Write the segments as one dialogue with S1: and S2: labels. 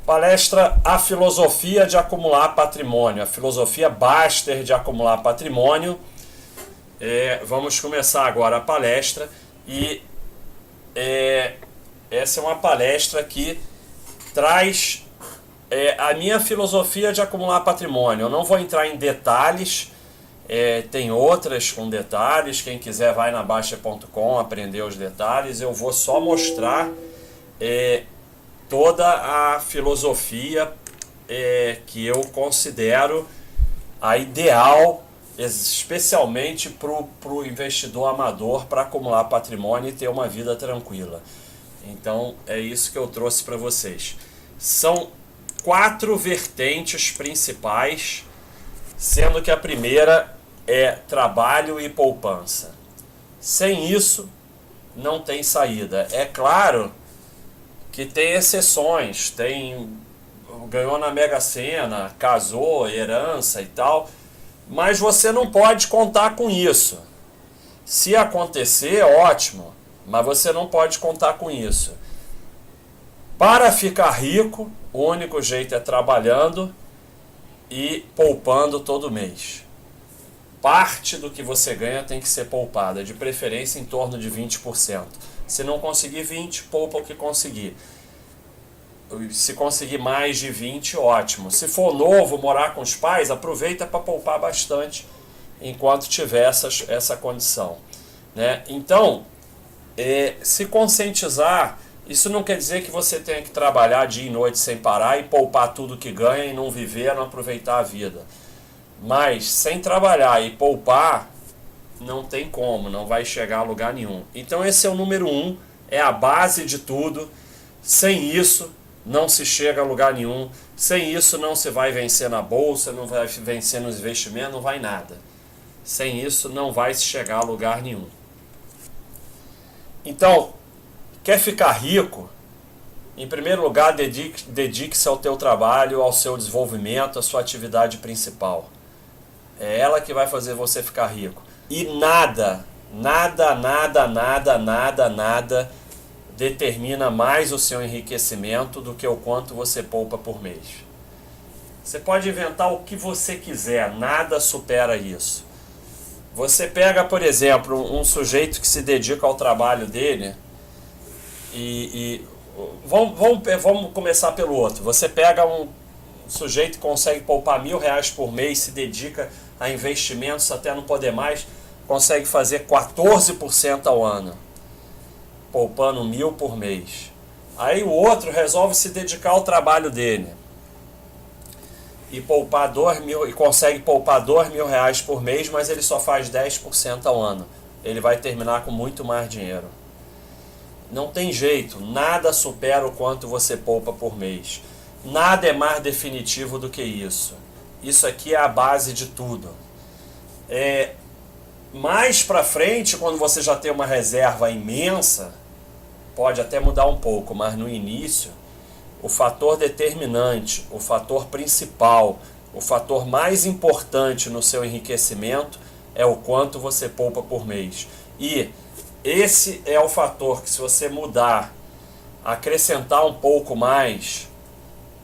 S1: Palestra A Filosofia de Acumular Patrimônio, a filosofia Baster de acumular patrimônio. Vamos começar agora a palestra e essa é uma palestra que traz a minha filosofia de acumular patrimônio. Eu não vou entrar em detalhes, tem outras com detalhes, quem quiser vai na Baixa.com aprender os detalhes. Eu vou só mostrar toda a filosofia que eu considero a ideal, especialmente para o investidor amador, para acumular patrimônio e ter uma vida tranquila. Então é isso que eu trouxe para vocês. São 4 vertentes principais, sendo que a primeira é trabalho e poupança. Sem isso não tem saída. É claro que tem exceções, ganhou na Mega Sena, casou, herança e tal, mas você não pode contar com isso. Se acontecer, ótimo, mas você não pode contar com isso. Para ficar rico, o único jeito é trabalhando e poupando todo mês. Parte do que você ganha tem que ser poupada, de preferência em torno de 20%. Se não conseguir 20, poupa o que conseguir. Se conseguir mais de 20, ótimo. Se for novo, morar com os pais, aproveita para poupar bastante enquanto tiver essa condição, né? Então, se conscientizar, isso não quer dizer que você tenha que trabalhar dia e noite sem parar e poupar tudo que ganha e não viver, não aproveitar a vida. Mas sem trabalhar e poupar, não tem como, não vai chegar a lugar nenhum. Então esse é o número 1, é a base de tudo. Sem isso não se chega a lugar nenhum. Sem isso não se vai vencer na bolsa, não vai vencer nos investimentos, não vai nada. Sem isso não vai se chegar a lugar nenhum. Então, quer ficar rico? Em primeiro lugar, dedique-se ao teu trabalho, ao seu desenvolvimento, à sua atividade principal. É ela que vai fazer você ficar rico. E nada determina mais o seu enriquecimento do que o quanto você poupa por mês. Você pode inventar o que você quiser, nada supera isso. Você pega, por exemplo, um sujeito que se dedica ao trabalho dele vamos começar pelo outro. Você pega um sujeito que consegue poupar R$1.000 por mês, se dedica a investimentos até não poder mais, consegue fazer 14% ao ano, poupando R$1.000 por mês. Aí o outro resolve se dedicar ao trabalho dele e poupar R$2.000 e consegue poupar R$2.000 por mês, mas ele só faz 10% ao ano. Ele vai terminar com muito mais dinheiro. Não tem jeito, nada supera o quanto você poupa por mês. Nada é mais definitivo do que isso. Isso aqui é a base de tudo. Mais para frente, quando você já tem uma reserva imensa, pode até mudar um pouco, mas no início, o fator determinante, o fator principal, o fator mais importante no seu enriquecimento é o quanto você poupa por mês. E esse é o fator que, se você mudar, acrescentar um pouco mais,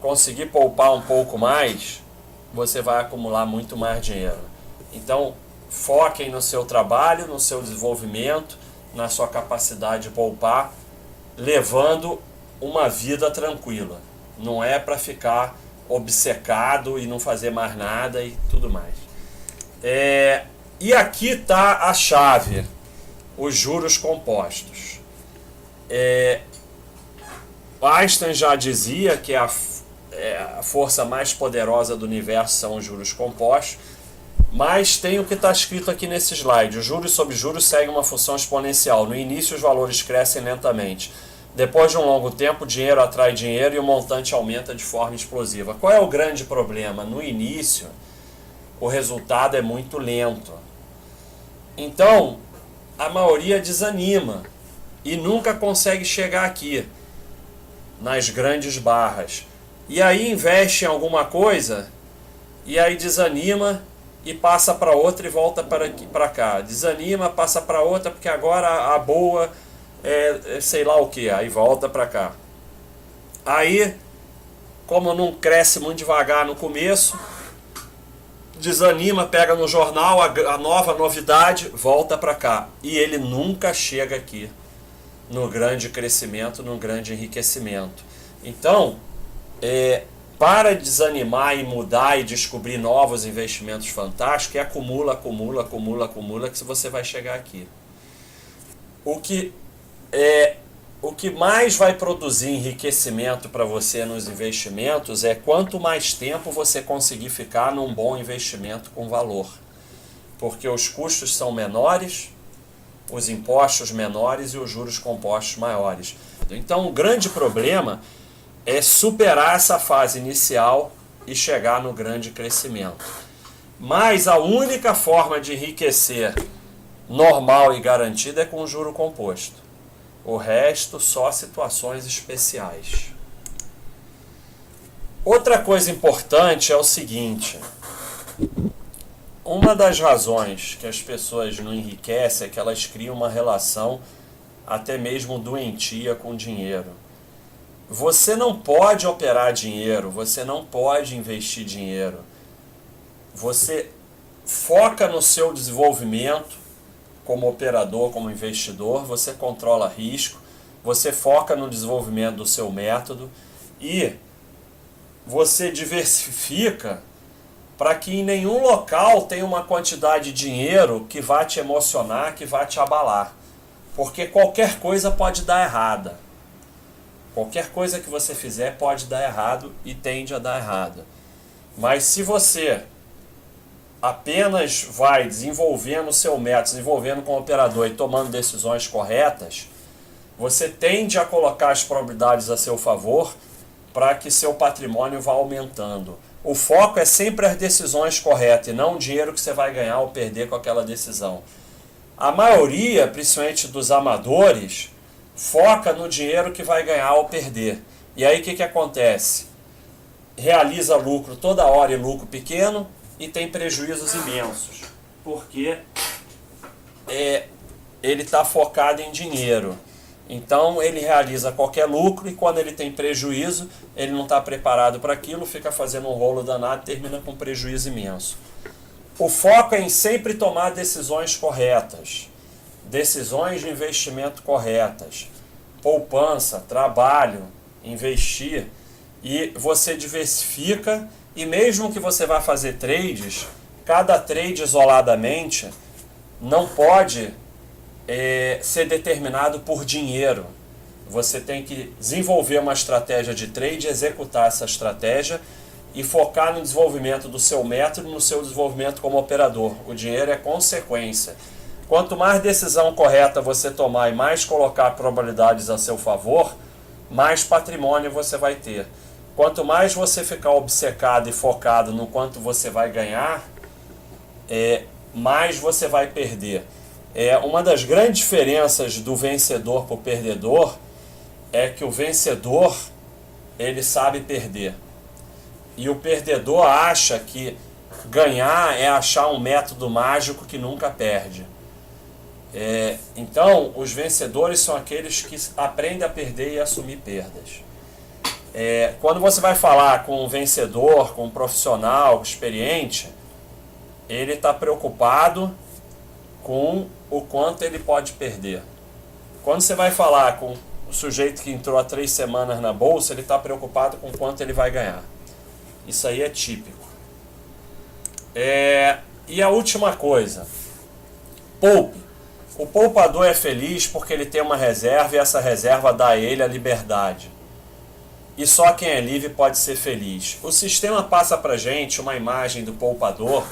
S1: conseguir poupar um pouco mais, você vai acumular muito mais dinheiro. Então, foquem no seu trabalho, no seu desenvolvimento, na sua capacidade de poupar, levando uma vida tranquila. Não é para ficar obcecado e não fazer mais nada e tudo mais. E aqui está a chave, os juros compostos. Einstein já dizia que a força mais poderosa do universo são os juros compostos, mas tem o que está escrito aqui nesse slide. Os juros sobre juros seguem uma função exponencial. No início os valores crescem lentamente. Depois de um longo tempo, o dinheiro atrai dinheiro e o montante aumenta de forma explosiva. Qual é o grande problema? No início, o resultado é muito lento. Então, a maioria desanima e nunca consegue chegar aqui, nas grandes barras. E aí investe em alguma coisa e aí desanima e passa para outra e volta para cá. Desanima, passa para outra porque agora a boa sei lá o que, aí volta para cá. Aí como não cresce muito devagar no começo, desanima, pega no jornal a nova novidade, volta para cá. E ele nunca chega aqui no grande crescimento, no grande enriquecimento. Então, para desanimar e mudar e descobrir novos investimentos fantásticos, acumula, que você vai chegar aqui. O que mais vai produzir enriquecimento para você nos investimentos é quanto mais tempo você conseguir ficar num bom investimento com valor. Porque os custos são menores, os impostos menores e os juros compostos maiores. Então, o grande problema é superar essa fase inicial e chegar no grande crescimento. Mas a única forma de enriquecer normal e garantida é com juro composto. O resto, só situações especiais. Outra coisa importante é o seguinte: uma das razões que as pessoas não enriquecem é que elas criam uma relação até mesmo doentia com dinheiro. Você não pode operar dinheiro, você não pode investir dinheiro. Você foca no seu desenvolvimento como operador, como investidor, você controla risco, você foca no desenvolvimento do seu método e você diversifica para que em nenhum local tenha uma quantidade de dinheiro que vá te emocionar, que vá te abalar. Porque qualquer coisa pode dar errada. Qualquer coisa que você fizer pode dar errado e tende a dar errado. Mas se você apenas vai desenvolvendo o seu método, desenvolvendo como operador e tomando decisões corretas, você tende a colocar as probabilidades a seu favor para que seu patrimônio vá aumentando. O foco é sempre as decisões corretas e não o dinheiro que você vai ganhar ou perder com aquela decisão. A maioria, principalmente dos amadores, foca no dinheiro que vai ganhar ou perder. E aí o que acontece? Realiza lucro toda hora e lucro pequeno e tem prejuízos imensos. Porque ele está focado em dinheiro. Então ele realiza qualquer lucro e quando ele tem prejuízo, ele não está preparado para aquilo, fica fazendo um rolo danado e termina com prejuízo imenso. O foco é em sempre tomar decisões corretas, decisões de investimento corretas, poupança, trabalho, investir, e você diversifica, e mesmo que você vá fazer trades, cada trade isoladamente não pode ser determinado por dinheiro. Você tem que desenvolver uma estratégia de trade, executar essa estratégia e focar no desenvolvimento do seu método, no seu desenvolvimento como operador. O dinheiro é consequência. Quanto mais decisão correta você tomar e mais colocar probabilidades a seu favor, mais patrimônio você vai ter. Quanto mais você ficar obcecado e focado no quanto você vai ganhar, mais você vai perder. Uma das grandes diferenças do vencedor para o perdedor é que o vencedor, ele sabe perder. E o perdedor acha que ganhar é achar um método mágico que nunca perde. Então, os vencedores são aqueles que aprendem a perder e assumir perdas. Quando você vai falar com um vencedor, com um profissional experiente, ele está preocupado com o quanto ele pode perder. Quando você vai falar com o sujeito que entrou há 3 semanas na bolsa, ele está preocupado com quanto ele vai ganhar. Isso aí é típico. E a última coisa, poupe. O poupador é feliz porque ele tem uma reserva e essa reserva dá a ele a liberdade. E só quem é livre pode ser feliz. O sistema passa para a gente uma imagem do poupador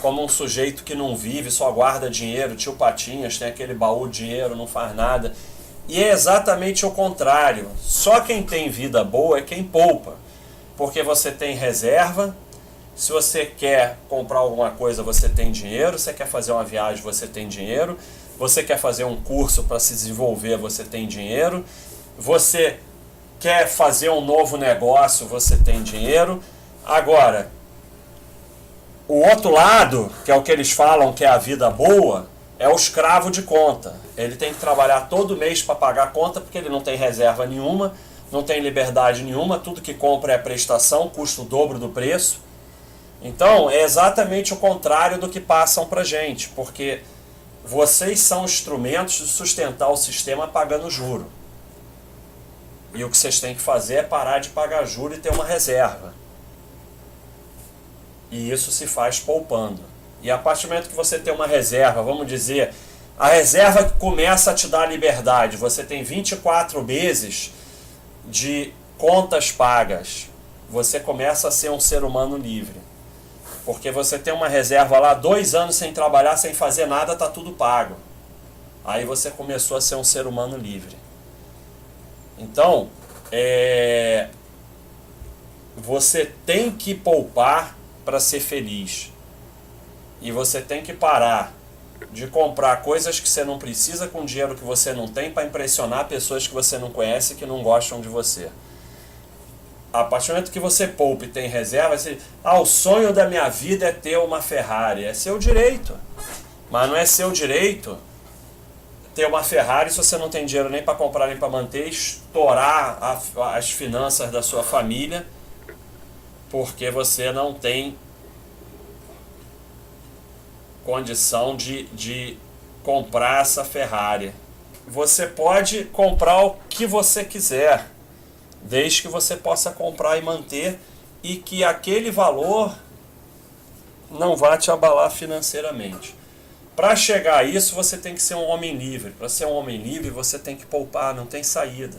S1: como um sujeito que não vive, só guarda dinheiro, tio Patinhas, tem aquele baú de dinheiro, não faz nada. E é exatamente o contrário. Só quem tem vida boa é quem poupa. Porque você tem reserva, se você quer comprar alguma coisa, você tem dinheiro, você quer fazer uma viagem, você tem dinheiro, você quer fazer um curso para se desenvolver, você tem dinheiro, você quer fazer um novo negócio, você tem dinheiro. Agora, o outro lado, que é o que eles falam que é a vida boa, é o escravo de conta. Ele tem que trabalhar todo mês para pagar a conta porque ele não tem reserva nenhuma, não tem liberdade nenhuma, tudo que compra é prestação, custa o dobro do preço. Então, é exatamente o contrário do que passam para gente, porque vocês são instrumentos de sustentar o sistema pagando juro. E o que vocês têm que fazer é parar de pagar juro e ter uma reserva. E isso se faz poupando. E a partir do momento que você tem uma reserva, vamos dizer, a reserva que começa a te dar liberdade, você tem 24 meses de contas pagas, você começa a ser um ser humano livre. Porque você tem uma reserva lá, 2 anos sem trabalhar, sem fazer nada, está tudo pago. Aí você começou a ser um ser humano livre. Então, você tem que poupar para ser feliz. E você tem que parar de comprar coisas que você não precisa com dinheiro que você não tem para impressionar pessoas que você não conhece e que não gostam de você. A partir do momento que você poupa e tem reserva, você, o sonho da minha vida é ter uma Ferrari. É seu direito. Mas não é seu direito ter uma Ferrari se você não tem dinheiro nem para comprar nem para manter, estourar as finanças da sua família, porque você não tem condição de comprar essa Ferrari. Você pode comprar o que você quiser, desde que você possa comprar e manter, e que aquele valor não vá te abalar financeiramente. Para chegar a isso, você tem que ser um homem livre. Para ser um homem livre, você tem que poupar, não tem saída.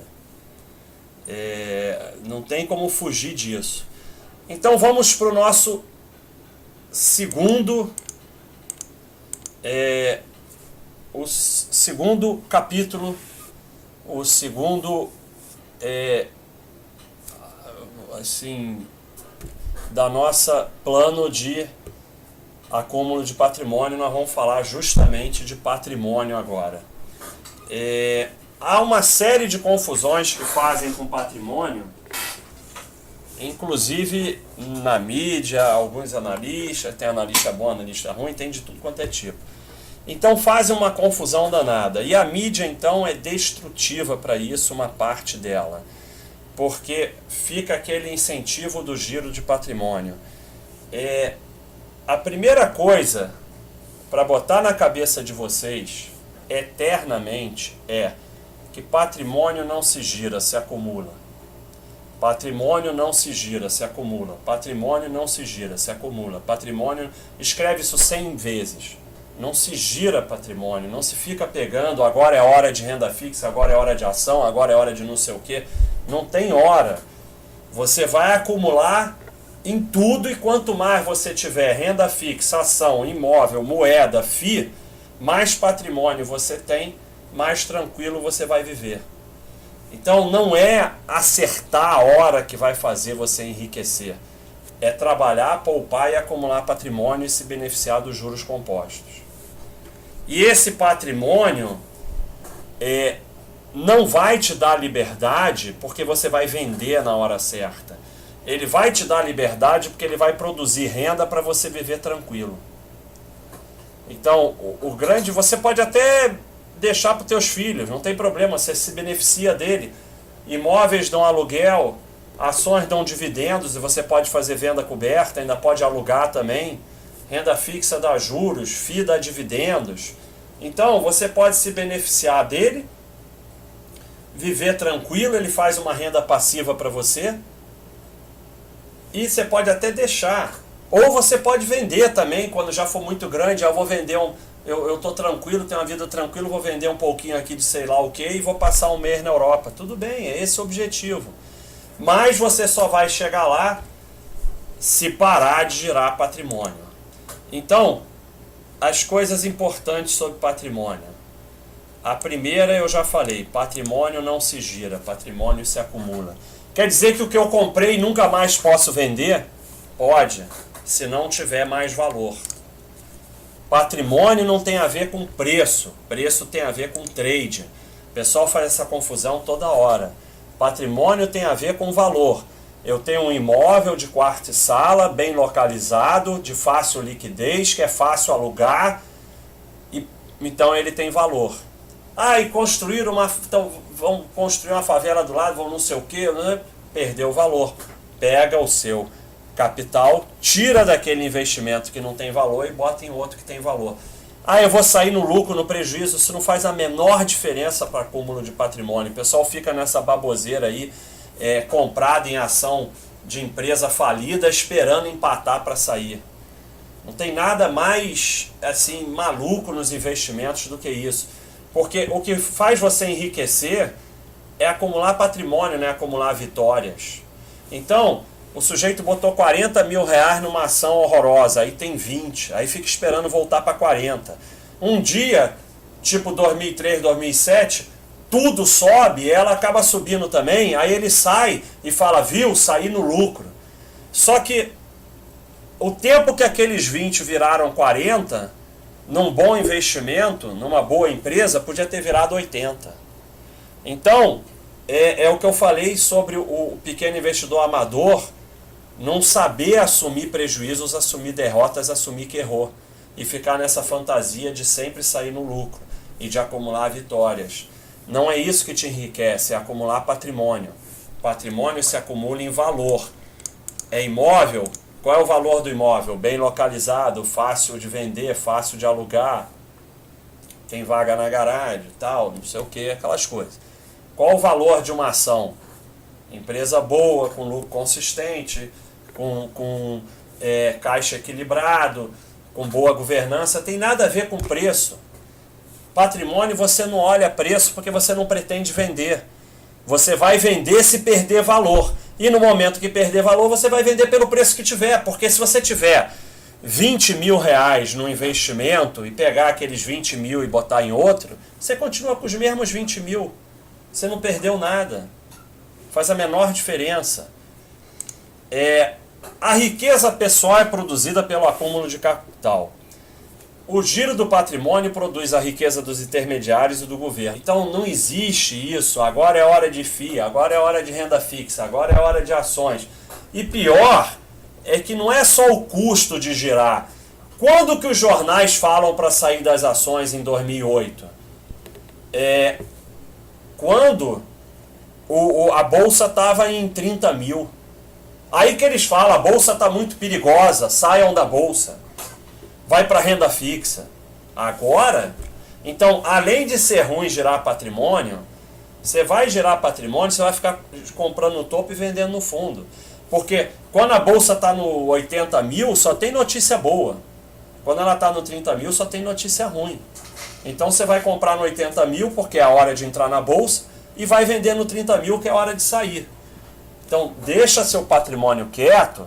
S1: Não tem como fugir disso. Então vamos para o nosso segundo capítulo, o segundo da nossa plano de acúmulo de patrimônio. Nós vamos falar justamente de patrimônio agora. Há uma série de confusões que fazem com patrimônio, inclusive na mídia, alguns analistas, tem analista bom, analista ruim, tem de tudo quanto é tipo. Então fazem uma confusão danada. E a mídia então é destrutiva para isso, uma parte dela. Porque fica aquele incentivo do giro de patrimônio. A primeira coisa para botar na cabeça de vocês eternamente é que patrimônio não se gira, se acumula. Patrimônio não se gira, se acumula. Patrimônio não se gira, se acumula. Patrimônio, escreve isso 100 vezes. Não se gira patrimônio, não se fica pegando, agora é hora de renda fixa, agora é hora de ação, agora é hora de não sei o quê. Não tem hora. Você vai acumular em tudo, e quanto mais você tiver renda fixa, ação, imóvel, moeda, FII, mais patrimônio você tem, mais tranquilo você vai viver. Então não é acertar a hora que vai fazer você enriquecer. É trabalhar, poupar e acumular patrimônio e se beneficiar dos juros compostos. E esse patrimônio não vai te dar liberdade porque você vai vender na hora certa. Ele vai te dar liberdade porque ele vai produzir renda para você viver tranquilo. Então, o grande, você pode até deixar para os teus filhos, não tem problema, você se beneficia dele. Imóveis dão aluguel, ações dão dividendos e você pode fazer venda coberta, ainda pode alugar também. Renda fixa dá juros, FII dá dividendos. Então, você pode se beneficiar dele, viver tranquilo, ele faz uma renda passiva para você. E você pode até deixar. Ou você pode vender também, quando já for muito grande, eu vou vender eu estou tranquilo, tenho uma vida tranquila, vou vender um pouquinho aqui de sei lá o que e vou passar um mês na Europa. Tudo bem, é esse o objetivo. Mas você só vai chegar lá se parar de girar patrimônio. Então, as coisas importantes sobre patrimônio. A primeira eu já falei, patrimônio não se gira, patrimônio se acumula. Quer dizer que o que eu comprei nunca mais posso vender? Pode, se não tiver mais valor. Patrimônio não tem a ver com preço, preço tem a ver com trade. O pessoal faz essa confusão toda hora. Patrimônio tem a ver com valor. Eu tenho um imóvel de quarto e sala, bem localizado, de fácil liquidez, que é fácil alugar, e então ele tem valor. E construíram então, vão construir uma favela do lado, vão não sei o quê, né? Perdeu o valor. Pega o seu capital, tira daquele investimento que não tem valor e bota em outro que tem valor. Eu vou sair no lucro, no prejuízo. Isso não faz a menor diferença para acúmulo de patrimônio. O pessoal fica nessa baboseira aí, comprado em ação de empresa falida, esperando empatar para sair. Não tem nada mais assim maluco nos investimentos do que isso. Porque o que faz você enriquecer é acumular patrimônio, né? Acumular vitórias. Então, o sujeito botou 40 mil reais numa ação horrorosa, aí tem 20, aí fica esperando voltar para 40. Um dia, tipo 2003, 2007, tudo sobe, ela acaba subindo também, aí ele sai e fala, viu, saí no lucro. Só que o tempo que aqueles 20 viraram 40, num bom investimento, numa boa empresa, podia ter virado 80. Então, é o que eu falei sobre o pequeno investidor amador, não saber assumir prejuízos, assumir derrotas, assumir que errou. E ficar nessa fantasia de sempre sair no lucro e de acumular vitórias. Não é isso que te enriquece, é acumular patrimônio. Patrimônio se acumula em valor. É imóvel? Qual é o valor do imóvel? Bem localizado, fácil de vender, fácil de alugar, tem vaga na garagem, tal, não sei o que, aquelas coisas. Qual o valor de uma ação? Empresa boa, com lucro consistente, com caixa equilibrado, com boa governança, tem nada a ver com preço. Patrimônio você não olha preço porque você não pretende vender. Você vai vender se perder valor. E no momento que perder valor, você vai vender pelo preço que tiver. Porque se você tiver 20 mil reais no investimento e pegar aqueles 20 mil e botar em outro, você continua com os mesmos 20 mil. Você não perdeu nada. Faz a menor diferença. A riqueza pessoal é produzida pelo acúmulo de capital. O giro do patrimônio produz a riqueza dos intermediários e do governo. Então não existe isso, agora é hora de FII, agora é hora de renda fixa, agora é hora de ações. E pior é que não é só o custo de girar. Quando que os jornais falam para sair das ações em 2008? Quando a bolsa estava em 30 mil. Aí que eles falam, a bolsa está muito perigosa, saiam da bolsa. Vai para renda fixa. Agora, então, além de ser ruim gerar patrimônio, você vai gerar patrimônio, você vai ficar comprando no topo e vendendo no fundo. Porque quando a bolsa está no 80 mil, só tem notícia boa. Quando ela está no 30 mil, só tem notícia ruim. Então você vai comprar no 80 mil, porque é a hora de entrar na bolsa, e vai vender no 30 mil, que é a hora de sair. Então, deixa seu patrimônio quieto,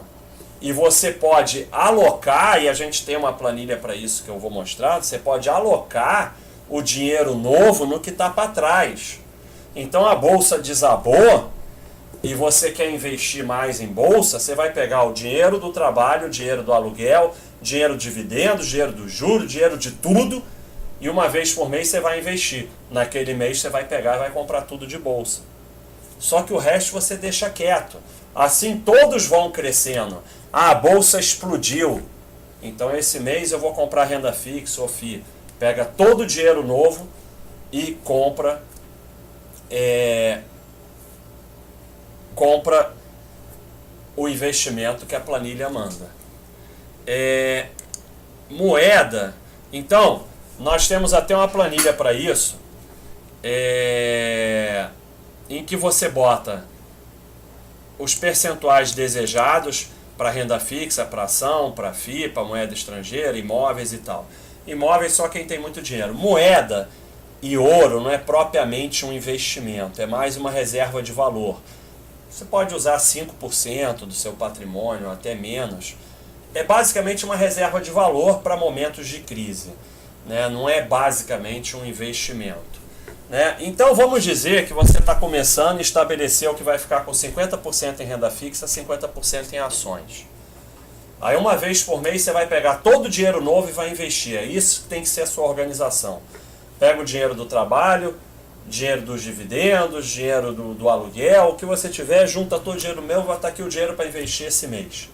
S1: e você pode alocar, e a gente tem uma planilha para isso que eu vou mostrar, você pode alocar o dinheiro novo no que está para trás. Então a bolsa desabou e você quer investir mais em bolsa, você vai pegar o dinheiro do trabalho, o dinheiro do aluguel, dinheiro de dividendos, dinheiro do juro, dinheiro de tudo, e uma vez por mês você vai investir. Naquele mês você vai pegar e vai comprar tudo de bolsa. Só que o resto você deixa quieto. Assim todos vão crescendo. A bolsa explodiu. Então esse mês eu vou comprar renda fixa ou FII. Pega todo o dinheiro novo e compra o investimento que a planilha manda. Moeda. Então, nós temos até uma planilha para isso. Em que você bota os percentuais desejados para renda fixa, para ação, para FII, para moeda estrangeira, imóveis e tal. Imóveis só quem tem muito dinheiro. Moeda e ouro não é propriamente um investimento, é mais uma reserva de valor. Você pode usar 5% do seu patrimônio, até menos. É basicamente uma reserva de valor para momentos de crise, né? Não é basicamente um investimento. Né? Então vamos dizer que você está começando e estabeleceu que vai ficar com 50% em renda fixa, 50% em ações. Aí uma vez por mês você vai pegar todo o dinheiro novo e vai investir. É isso que tem que ser a sua organização. Pega o dinheiro do trabalho, dinheiro dos dividendos, dinheiro do aluguel, o que você tiver, junta todo o dinheiro meu, vai estar aqui o dinheiro para investir esse mês.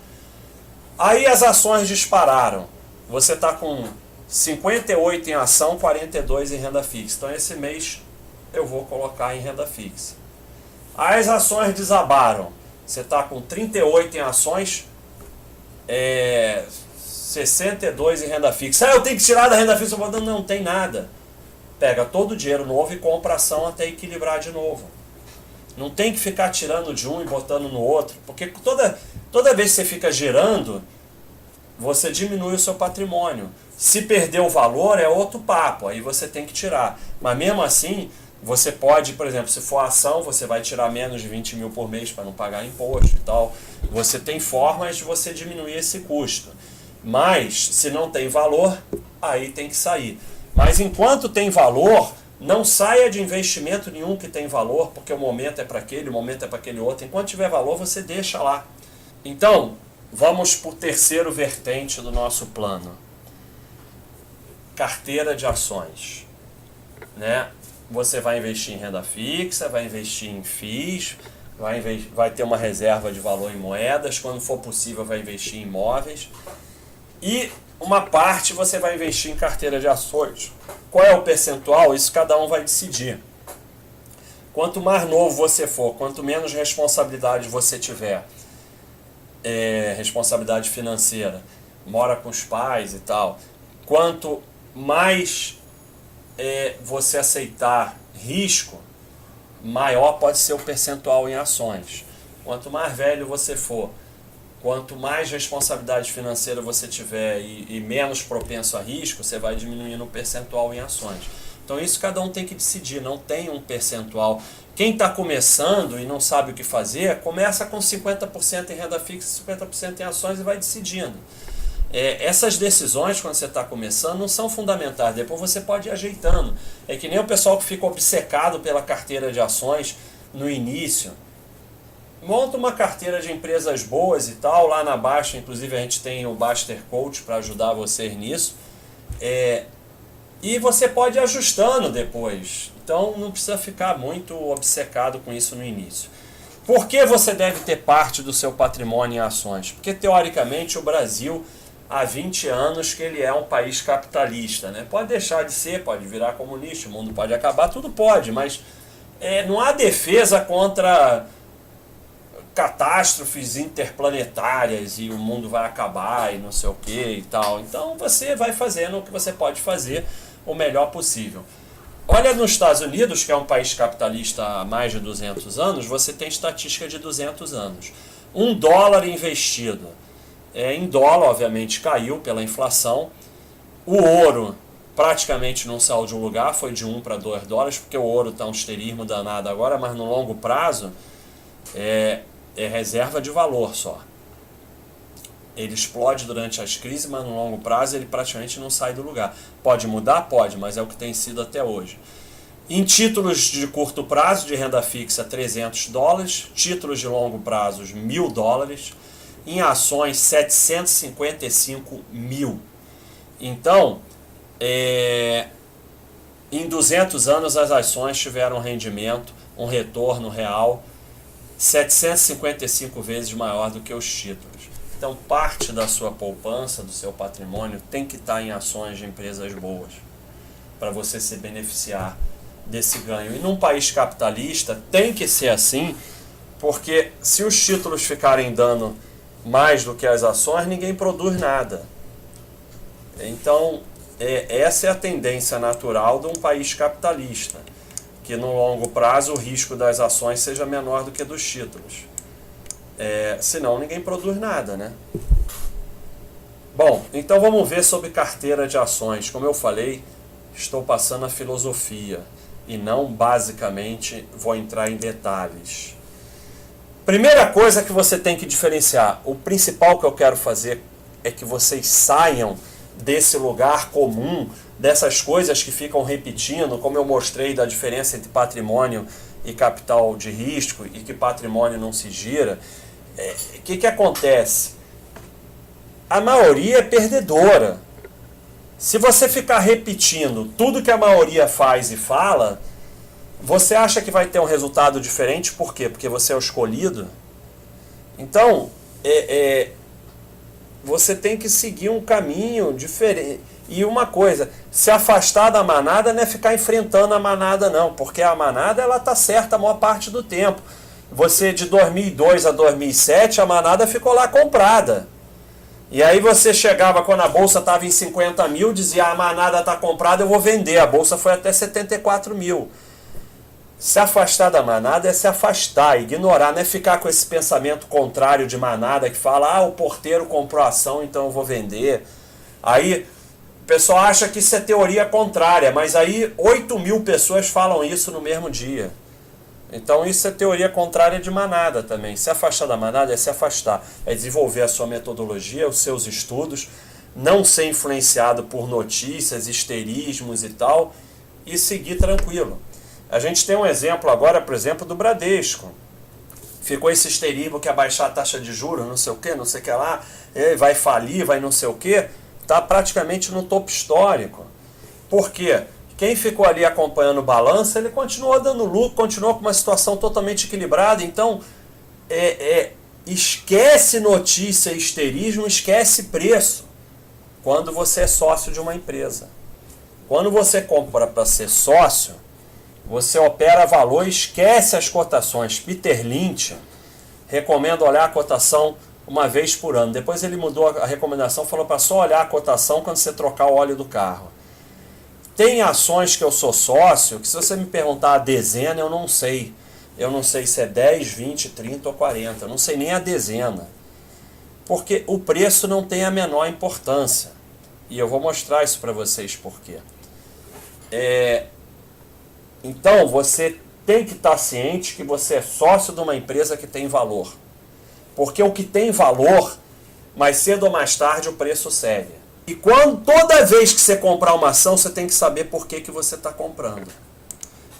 S1: Aí as ações dispararam. Você está com 58 em ação, 42 em renda fixa. Então esse mês eu vou colocar em renda fixa. As ações desabaram. Você está com 38 em ações, 62 em renda fixa. Eu tenho que tirar da renda fixa. Não tem nada. Pega todo o dinheiro novo e compra ação até equilibrar de novo. Não tem que ficar tirando de um e botando no outro. Porque toda vez que você fica girando, você diminui o seu patrimônio. Se perder o valor é outro papo. Aí você tem que tirar. Mas mesmo assim, você pode, por exemplo, se for ação, você vai tirar menos de 20 mil por mês para não pagar imposto e tal. Você tem formas de você diminuir esse custo. Mas, se não tem valor, aí tem que sair. Mas enquanto tem valor, não saia de investimento nenhum que tem valor, porque o momento é para aquele, o momento é para aquele outro. Enquanto tiver valor, você deixa lá. Então, vamos para o terceiro vertente do nosso plano. Carteira de ações. Né? Você vai investir em renda fixa, vai investir em FIIs, vai ter uma reserva de valor em moedas, quando for possível vai investir em imóveis. E uma parte você vai investir em carteira de ações. Qual é o percentual? Isso cada um vai decidir. Quanto mais novo você for, quanto menos responsabilidade você tiver, responsabilidade financeira, mora com os pais e tal, quanto mais você aceitar risco, maior pode ser o percentual em ações. Quanto mais velho você for, quanto mais responsabilidade financeira você tiver e menos propenso a risco, você vai diminuindo o percentual em ações. Então isso cada um tem que decidir, não tem um percentual. Quem está começando e não sabe o que fazer, começa com 50% em renda fixa, 50% em ações e vai decidindo. Essas decisões, quando você está começando, não são fundamentais. Depois você pode ir ajeitando. É que nem o pessoal que fica obcecado pela carteira de ações no início. Monta uma carteira de empresas boas e tal. Lá na Baixa, inclusive, a gente tem o Baster Coach para ajudar vocês nisso. E você pode ir ajustando depois. Então não precisa ficar muito obcecado com isso no início. Por que você deve ter parte do seu patrimônio em ações? Porque, teoricamente, o Brasil, há 20 anos que ele é um país capitalista, né? Pode deixar de ser, pode virar comunista, o mundo pode acabar, tudo pode, mas não há defesa contra catástrofes interplanetárias e o mundo vai acabar e não sei o que e tal. Então você vai fazendo o que você pode fazer o melhor possível. Olha, nos Estados Unidos, que é um país capitalista há mais de 200 anos, você tem estatística de 200 anos. $1 investido em dólar, obviamente, caiu pela inflação. O ouro praticamente não saiu de um lugar, foi de 1 para 2 dólares, porque o ouro está um esterismo danado agora, mas no longo prazo é reserva de valor só. Ele explode durante as crises, mas no longo prazo ele praticamente não sai do lugar. Pode mudar? Pode, mas é o que tem sido até hoje. Em títulos de curto prazo, de renda fixa, $300. Títulos de longo prazo, $1.000. Em ações, 755 mil. Então, em 200 anos as ações tiveram um rendimento, um retorno real 755 vezes maior do que os títulos. Então, parte da sua poupança, do seu patrimônio, tem que estar em ações de empresas boas, para você se beneficiar desse ganho. E num país capitalista, tem que ser assim, porque se os títulos ficarem dando mais do que as ações, ninguém produz nada. Então, essa é a tendência natural de um país capitalista, que no longo prazo o risco das ações seja menor do que dos títulos. Senão ninguém produz nada, né? Bom, então vamos ver sobre carteira de ações. Como eu falei, estou passando a filosofia e não basicamente vou entrar em detalhes. Primeira coisa que você tem que diferenciar, o principal que eu quero fazer é que vocês saiam desse lugar comum, dessas coisas que ficam repetindo, como eu mostrei da diferença entre patrimônio e capital de risco e que patrimônio não se gira. O que acontece? A maioria é perdedora. Se você ficar repetindo tudo que a maioria faz e fala, você acha que vai ter um resultado diferente? Por quê? Porque você é o escolhido? Então, você tem que seguir um caminho diferente. E uma coisa, se afastar da manada não é ficar enfrentando a manada não, porque a manada ela tá certa a maior parte do tempo. Você de 2002 a 2007, a manada ficou lá comprada. E aí você chegava quando a bolsa estava em 50 mil, dizia a manada está comprada, eu vou vender. A bolsa foi até 74 mil. Se afastar da manada é se afastar, ignorar, não é ficar com esse pensamento contrário de manada que fala, o porteiro comprou a ação, então eu vou vender. Aí o pessoal acha que isso é teoria contrária, mas aí 8 mil pessoas falam isso no mesmo dia. Então isso é teoria contrária de manada também. Se afastar da manada é se afastar, é desenvolver a sua metodologia, os seus estudos, não ser influenciado por notícias, histerismos e tal, e seguir tranquilo. A gente tem um exemplo agora, por exemplo, do Bradesco. Ficou esse histerismo que ia baixar a taxa de juros, não sei o que, não sei o que lá, vai falir, vai não sei o que, está praticamente no topo histórico. Por quê? Quem ficou ali acompanhando o balanço, ele continuou dando lucro, continuou com uma situação totalmente equilibrada. Então, esquece notícia, histerismo, esquece preço. Quando você é sócio de uma empresa. Quando você compra para ser sócio, você opera valor e esquece as cotações. Peter Lynch recomenda olhar a cotação uma vez por ano. Depois ele mudou a recomendação, falou para só olhar a cotação quando você trocar o óleo do carro. Tem ações que eu sou sócio, que se você me perguntar a dezena, eu não sei. Eu não sei se é 10, 20, 30 ou 40. Eu não sei nem a dezena. Porque o preço não tem a menor importância. E eu vou mostrar isso para vocês por quê. Então, você tem que estar ciente que você é sócio de uma empresa que tem valor. Porque o que tem valor, mais cedo ou mais tarde, o preço segue. E toda vez que você comprar uma ação, você tem que saber por que você está comprando.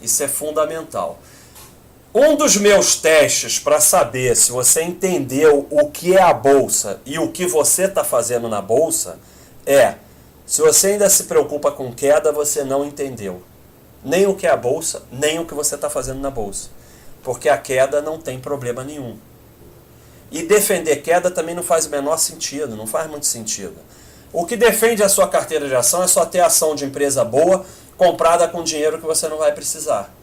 S1: Isso é fundamental. Um dos meus testes para saber se você entendeu o que é a bolsa e o que você está fazendo na bolsa se você ainda se preocupa com queda, você não entendeu. Nem o que é a bolsa, nem o que você está fazendo na bolsa. Porque a queda não tem problema nenhum. E defender queda também não faz o menor sentido, não faz muito sentido. O que defende a sua carteira de ação é só ter ação de empresa boa comprada com dinheiro que você não vai precisar.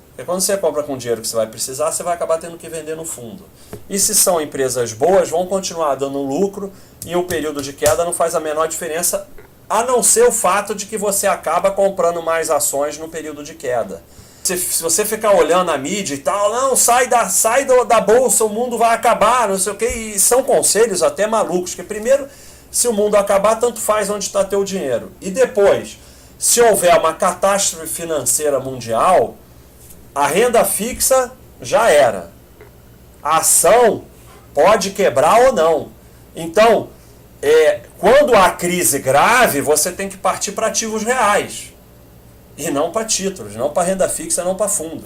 S1: Porque quando você compra com dinheiro que você vai precisar, você vai acabar tendo que vender no fundo. E se são empresas boas, vão continuar dando lucro e o período de queda não faz a menor diferença, a não ser o fato de que você acaba comprando mais ações no período de queda. Se você ficar olhando a mídia e tal, não, sai da bolsa, o mundo vai acabar, não sei o quê, e são conselhos até malucos, que primeiro, se o mundo acabar, tanto faz onde está teu dinheiro. E depois, se houver uma catástrofe financeira mundial, a renda fixa já era. A ação pode quebrar ou não. Então, quando há crise grave, você tem que partir para ativos reais. E não para títulos, não para renda fixa, não para fundo.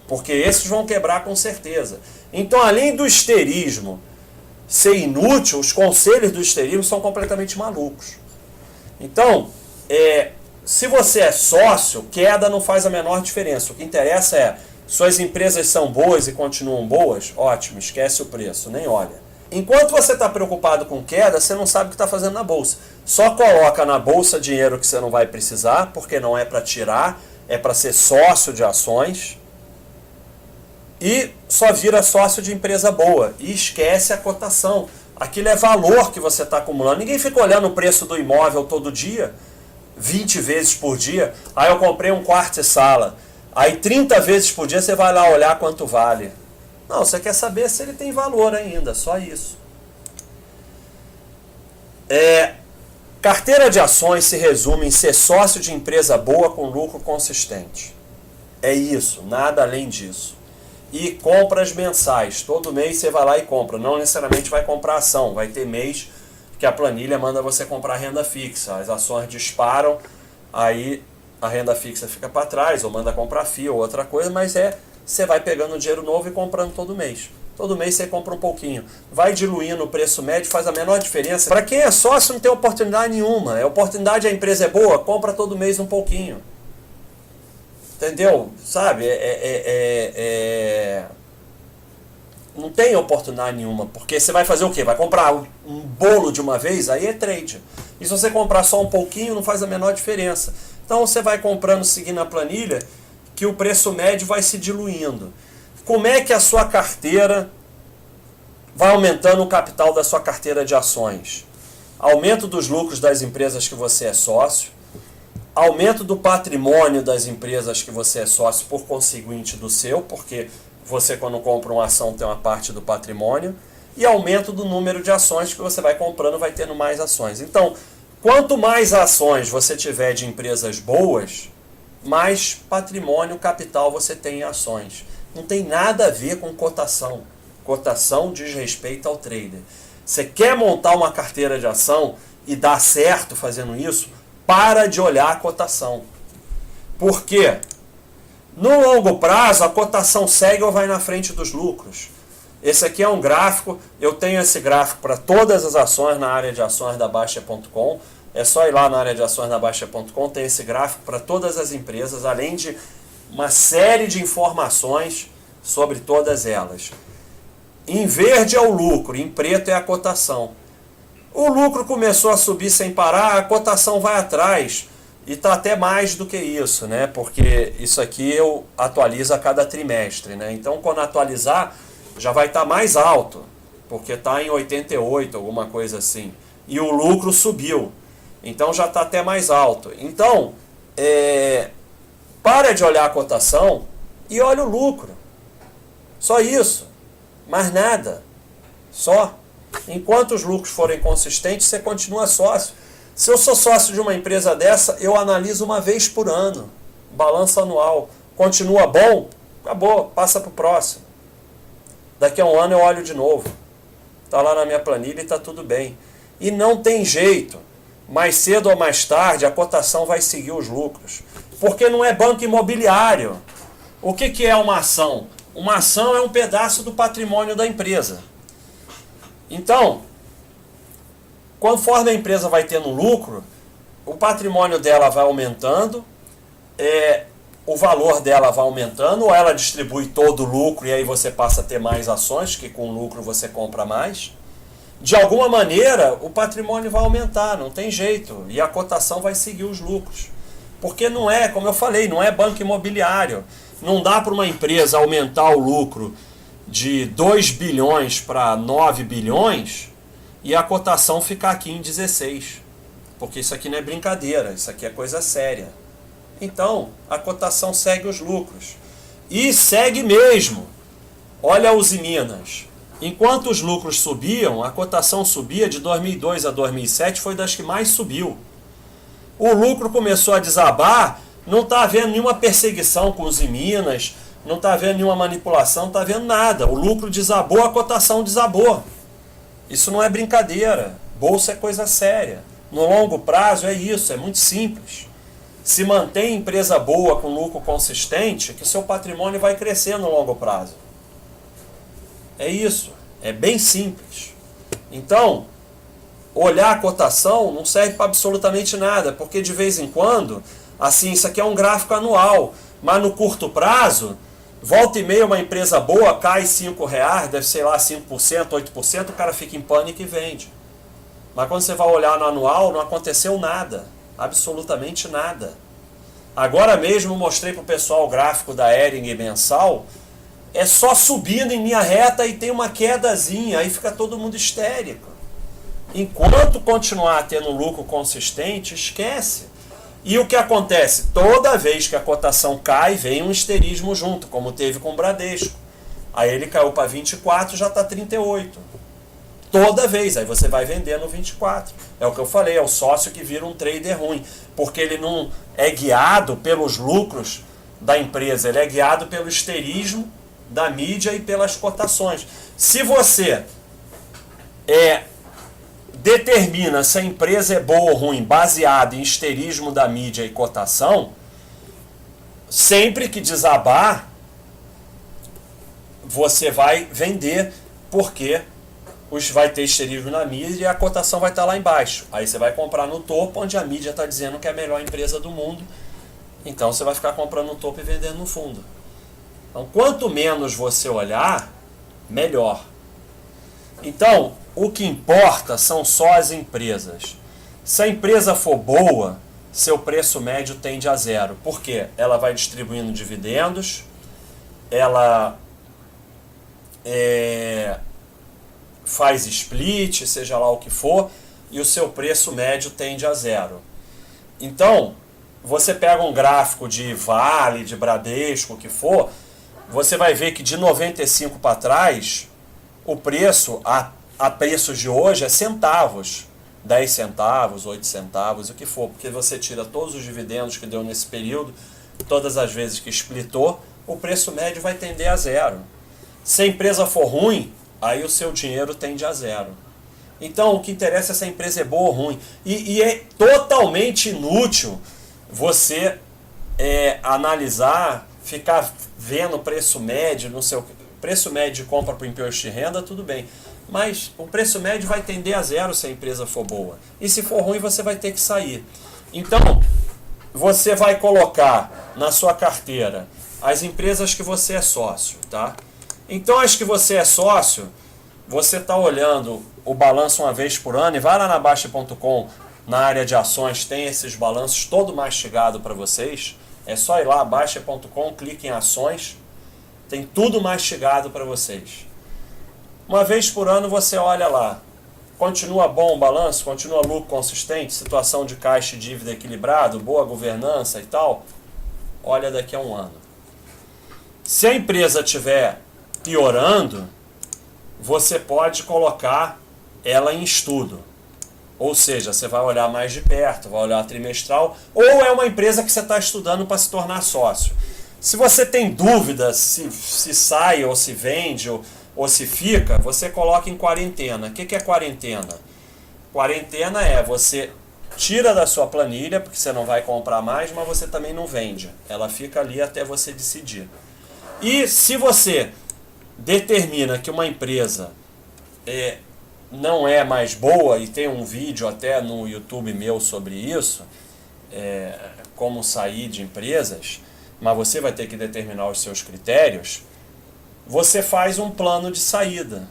S1: Porque esses vão quebrar com certeza. Então, além do histerismo ser inútil, os conselhos do histerismo são completamente malucos. Então, se você é sócio, queda não faz a menor diferença. O que interessa é, suas empresas são boas e continuam boas, ótimo, esquece o preço, nem olha. Enquanto você está preocupado com queda, você não sabe o que está fazendo na bolsa. Só coloca na bolsa dinheiro que você não vai precisar, porque não é para tirar, é para ser sócio de ações. E só vira sócio de empresa boa. E esquece a cotação. Aquilo é valor que você está acumulando. Ninguém fica olhando o preço do imóvel todo dia, 20 vezes por dia. Aí eu comprei um quarto e sala. Aí 30 vezes por dia você vai lá olhar quanto vale. Não, você quer saber se ele tem valor ainda, só isso. Carteira de ações se resume em ser sócio de empresa boa com lucro consistente. É isso, nada além disso. E compras mensais, todo mês você vai lá e compra, não necessariamente vai comprar ação, vai ter mês que a planilha manda você comprar renda fixa, as ações disparam, aí a renda fixa fica para trás, ou manda comprar FIA ou outra coisa, mas você vai pegando dinheiro novo e comprando todo mês. Todo mês você compra um pouquinho. Vai diluindo o preço médio, faz a menor diferença. Para quem é sócio não tem oportunidade nenhuma. A oportunidade, a empresa é boa, compra todo mês um pouquinho. Entendeu? Sabe? Não tem oportunidade nenhuma, porque você vai fazer o quê? Vai comprar um bolo de uma vez? Aí é trade. E se você comprar só um pouquinho, não faz a menor diferença. Então você vai comprando seguindo a planilha, que o preço médio vai se diluindo. Como é que a sua carteira vai aumentando o capital da sua carteira de ações? Aumento dos lucros das empresas que você é sócio, aumento do patrimônio das empresas que você é sócio, por conseguinte do seu, porque você, quando compra uma ação, tem uma parte do patrimônio, e aumento do número de ações que você vai comprando, vai tendo mais ações. Então, quanto mais ações você tiver de empresas boas, mais patrimônio, capital você tem em ações. Não tem nada a ver com cotação. Cotação diz respeito ao trader. Você quer montar uma carteira de ação e dar certo fazendo isso? Para de olhar a cotação. Por quê? No longo prazo, a cotação segue ou vai na frente dos lucros. Esse aqui é um gráfico, eu tenho esse gráfico para todas as ações na área de ações da Baixa.com. É só ir lá na área de ações da Baixa.com, tem esse gráfico para todas as empresas, além de uma série de informações sobre todas elas. Em verde é o lucro, em preto é a cotação. O lucro começou a subir sem parar, a cotação vai atrás. E está até mais do que isso, né? Porque isso aqui eu atualizo a cada trimestre, né? Então, quando atualizar, já vai estar mais alto, porque está em 88, alguma coisa assim. E o lucro subiu, então já está até mais alto. Então, para de olhar a cotação e olha o lucro. Só isso, mais nada. Só. Enquanto os lucros forem consistentes, você continua sócio. Se eu sou sócio de uma empresa dessa, eu analiso uma vez por ano. Balanço anual. Continua bom? Acabou, passa para o próximo. Daqui a um ano eu olho de novo. Está lá na minha planilha e está tudo bem. E não tem jeito. Mais cedo ou mais tarde, a cotação vai seguir os lucros. Porque não é banco imobiliário. O que é uma ação? Uma ação é um pedaço do patrimônio da empresa. Então, conforme a empresa vai tendo lucro, o patrimônio dela vai aumentando, o valor dela vai aumentando, ou ela distribui todo o lucro e aí você passa a ter mais ações, que com lucro você compra mais. De alguma maneira, o patrimônio vai aumentar, não tem jeito, e a cotação vai seguir os lucros. Porque não é, como eu falei, não é banco imobiliário. Não dá para uma empresa aumentar o lucro de 2 bilhões para 9 bilhões e a cotação ficar aqui em 16. Porque isso aqui não é brincadeira, isso aqui é coisa séria. Então, a cotação segue os lucros. E segue mesmo. Olha a Usiminas. Enquanto os lucros subiam, a cotação subia de 2002 a 2007, foi das que mais subiu. O lucro começou a desabar, não está havendo nenhuma perseguição com Usiminas, não está havendo nenhuma manipulação, não está havendo nada. O lucro desabou, a cotação desabou. Isso não é brincadeira. Bolsa é coisa séria. No longo prazo é isso, é muito simples. Se mantém empresa boa com lucro consistente, que seu patrimônio vai crescer no longo prazo. É isso. É bem simples. Então, olhar a cotação não serve para absolutamente nada, porque de vez em quando, assim, isso aqui é um gráfico anual, mas no curto prazo, volta e meia uma empresa boa, cai R$5, deve ser lá 5%, 8%, o cara fica em pânico e vende. Mas quando você vai olhar no anual, não aconteceu nada, absolutamente nada. Agora mesmo mostrei para o pessoal o gráfico da Hering mensal, é só subindo em linha reta e tem uma quedazinha, aí fica todo mundo histérico. Enquanto continuar tendo lucro consistente, esquece. E o que acontece? Toda vez que a cotação cai, vem um histerismo junto, como teve com o Bradesco. Aí ele caiu para 24, já está 38. Toda vez, aí você vai vender no 24. É o que eu falei, é o sócio que vira um trader ruim, porque ele não é guiado pelos lucros da empresa, ele é guiado pelo histerismo da mídia e pelas cotações. Se você determina se a empresa é boa ou ruim baseado em histerismo da mídia e cotação, sempre que desabar, você vai vender, porque vai ter histerismo na mídia e a cotação vai estar lá embaixo. Aí você vai comprar no topo, onde a mídia está dizendo que é a melhor empresa do mundo. Então você vai ficar comprando no topo e vendendo no fundo. Então, quanto menos você olhar, melhor. Então, o que importa são só as empresas. Se a empresa for boa, seu preço médio tende a zero. Por quê? Ela vai distribuindo dividendos, ela faz split, seja lá o que for, e o seu preço médio tende a zero. Então, você pega um gráfico de Vale, de Bradesco, o que for, você vai ver que de 95 para trás, o preço, a preços de hoje é centavos. 10 centavos, 8 centavos, o que for, porque você tira todos os dividendos que deu nesse período, todas as vezes que splitou, o preço médio vai tender a zero. Se a empresa for ruim, aí o seu dinheiro tende a zero. Então, o que interessa é se a empresa é boa ou ruim. E é totalmente inútil você analisar, ficar vendo o preço médio, no seu preço médio de compra para o imposto de renda, tudo bem. Mas o preço médio vai tender a zero se a empresa for boa. E se for ruim, você vai ter que sair. Então, você vai colocar na sua carteira as empresas que você é sócio, tá? Então, as que você é sócio, você está olhando o balanço uma vez por ano e vai lá na Baixa.com, na área de ações, tem esses balanços todo mastigado para vocês. É só ir lá, Baixa.com, clique em ações, tem tudo mastigado para vocês. Uma vez por ano você olha lá, continua bom o balanço, continua lucro consistente, situação de caixa e dívida equilibrado, boa governança e tal, olha daqui a um ano. Se a empresa estiver piorando, você pode colocar ela em estudo. Ou seja, você vai olhar mais de perto, vai olhar trimestral, ou é uma empresa que você está estudando para se tornar sócio. Se você tem dúvidas se sai ou se vende ou se fica, você coloca em quarentena. O que é quarentena? Quarentena é você tira da sua planilha, porque você não vai comprar mais, mas você também não vende. Ela fica ali até você decidir. E se você determina que uma empresa não é mais boa, e tem um vídeo até no YouTube meu sobre isso, como sair de empresas, mas você vai ter que determinar os seus critérios, você faz um plano de saída.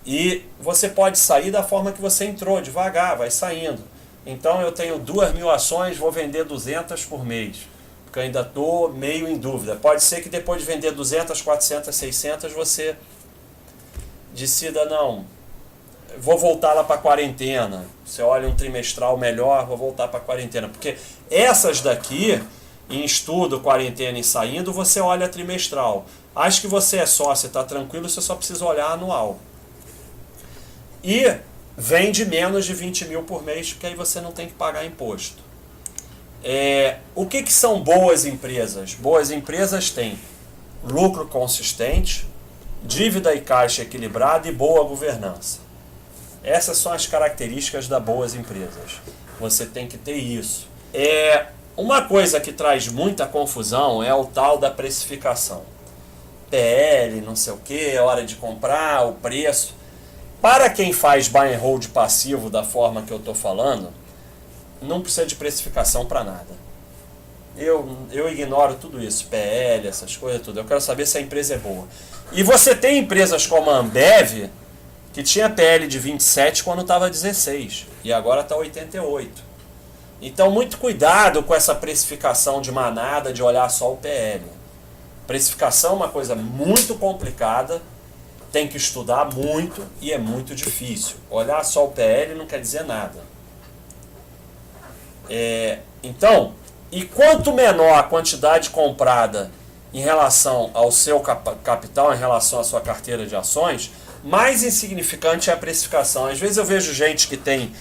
S1: E você pode sair da forma que você entrou, devagar, vai saindo. Então eu tenho 2.000 ações, vou vender 200 por mês, porque eu ainda estou meio em dúvida. Pode ser que depois de vender 200, 400, 600, você decida, não, vou voltar lá para a quarentena. Você olha um trimestral melhor, vou voltar para a quarentena. Porque essas daqui, em estudo, quarentena e saindo, você olha trimestral. Acho que você é sócio, está tranquilo, você só precisa olhar anual. E vende menos de 20.000 por mês, porque aí você não tem que pagar imposto. O que são boas empresas? Boas empresas têm lucro consistente, dívida e caixa equilibrada e boa governança. Essas são as características das boas empresas. Você tem que ter isso. Uma coisa que traz muita confusão é o tal da precificação. PL, não sei o que, hora de comprar, o preço. Para quem faz buy and hold passivo da forma que eu estou falando, não precisa de precificação para nada. Eu ignoro tudo isso, PL, essas coisas, tudo. Eu quero saber se a empresa é boa. E você tem empresas como a Ambev, que tinha PL de 27 quando estava 16, e agora está 88. Então, muito cuidado com essa precificação de manada, de olhar só o PL. Precificação é uma coisa muito complicada, tem que estudar muito e é muito difícil. Olhar só o PL não quer dizer nada. Então, e quanto menor a quantidade comprada em relação ao seu capital, em relação à sua carteira de ações, mais insignificante é a precificação. Às vezes eu vejo gente que tem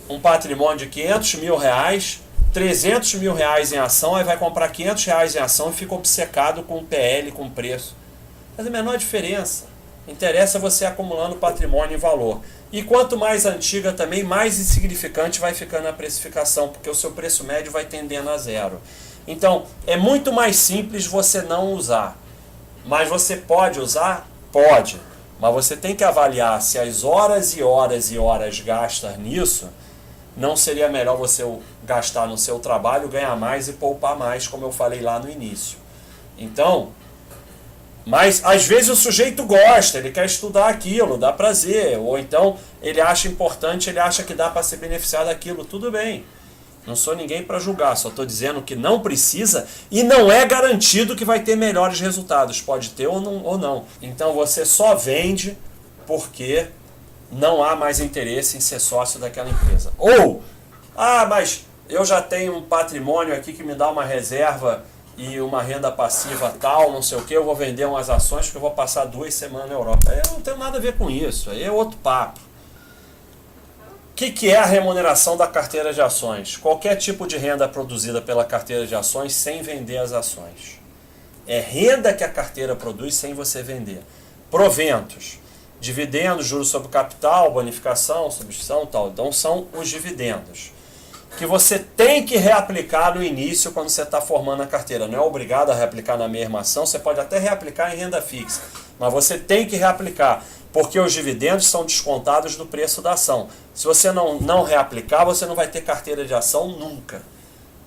S1: um patrimônio de 500 mil reais, 300 mil reais em ação, aí vai comprar 500 reais em ação e fica obcecado com o PL, com o preço. Faz a menor diferença. Interessa você acumulando patrimônio em valor. E quanto mais antiga também, mais insignificante vai ficando a precificação, porque o seu preço médio vai tendendo a zero. Então, é muito mais simples você não usar. Mas você pode usar? Pode. Mas você tem que avaliar se as horas e horas e horas gastas nisso, não seria melhor você gastar no seu trabalho, ganhar mais e poupar mais, como eu falei lá no início. Então, Mas às vezes o sujeito gosta, ele quer estudar aquilo, dá prazer, ou então ele acha importante, ele acha que dá para se beneficiar daquilo, tudo bem. Não sou ninguém para julgar, só estou dizendo que não precisa e não é garantido que vai ter melhores resultados. Pode ter ou não. Então você só vende porque não há mais interesse em ser sócio daquela empresa. Ou, mas eu já tenho um patrimônio aqui que me dá uma reserva e uma renda passiva tal, não sei o que, eu vou vender umas ações porque eu vou passar 2 semanas na Europa. Eu não tenho nada a ver com isso, aí é outro papo. O que é a remuneração da carteira de ações? Qualquer tipo de renda produzida pela carteira de ações sem vender as ações. É renda que a carteira produz sem você vender. Proventos, dividendos, juros sobre capital, bonificação, substituição, tal. Então são os dividendos que você tem que reaplicar no início quando você está formando a carteira. Não é obrigado a reaplicar na mesma ação, você pode até reaplicar em renda fixa, mas você tem que reaplicar, porque os dividendos são descontados do preço da ação. Se você não reaplicar, você não vai ter carteira de ação nunca.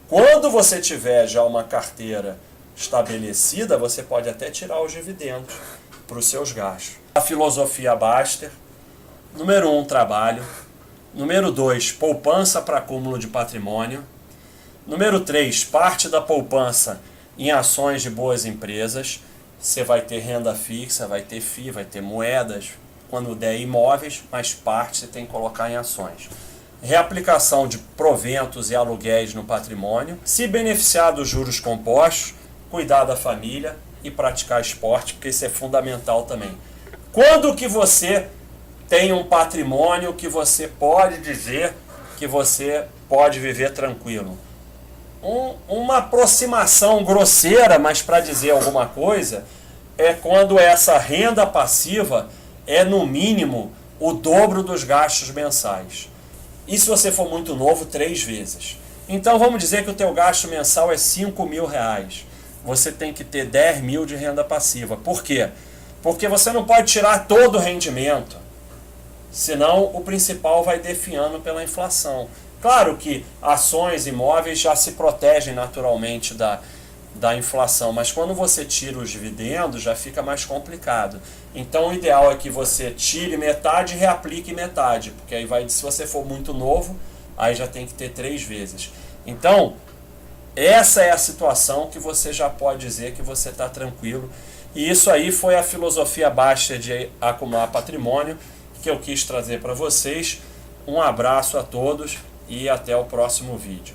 S1: Quando você tiver já uma carteira estabelecida, você pode até tirar os dividendos para os seus gastos. A filosofia Baster, número 1, trabalho. Número 2, poupança para acúmulo de patrimônio. Número 3, parte da poupança em ações de boas empresas. Você vai ter renda fixa, vai ter FII, vai ter moedas, quando der imóveis, mas parte você tem que colocar em ações. Reaplicação de proventos e aluguéis no patrimônio. Se beneficiar dos juros compostos, cuidar da família e praticar esporte, porque isso é fundamental também. Quando que você tem um patrimônio que você pode dizer que você pode viver tranquilo? Uma aproximação grosseira, mas para dizer alguma coisa, é quando essa renda passiva é no mínimo o dobro dos gastos mensais. E se você for muito novo, 3 vezes. Então vamos dizer que o teu gasto mensal é R$5.000. Você tem que ter 10 mil de renda passiva. Por quê? Porque você não pode tirar todo o rendimento. Senão o principal vai definhando pela inflação. Claro que ações, imóveis já se protegem naturalmente da inflação, mas quando você tira os dividendos já fica mais complicado. Então o ideal é que você tire metade e reaplique metade, porque aí se você for muito novo, aí já tem que ter 3 vezes. Então, essa é a situação que você já pode dizer que você está tranquilo. E isso aí foi a filosofia Baster de acumular patrimônio, que eu quis trazer para vocês. Um abraço a todos e até o próximo vídeo.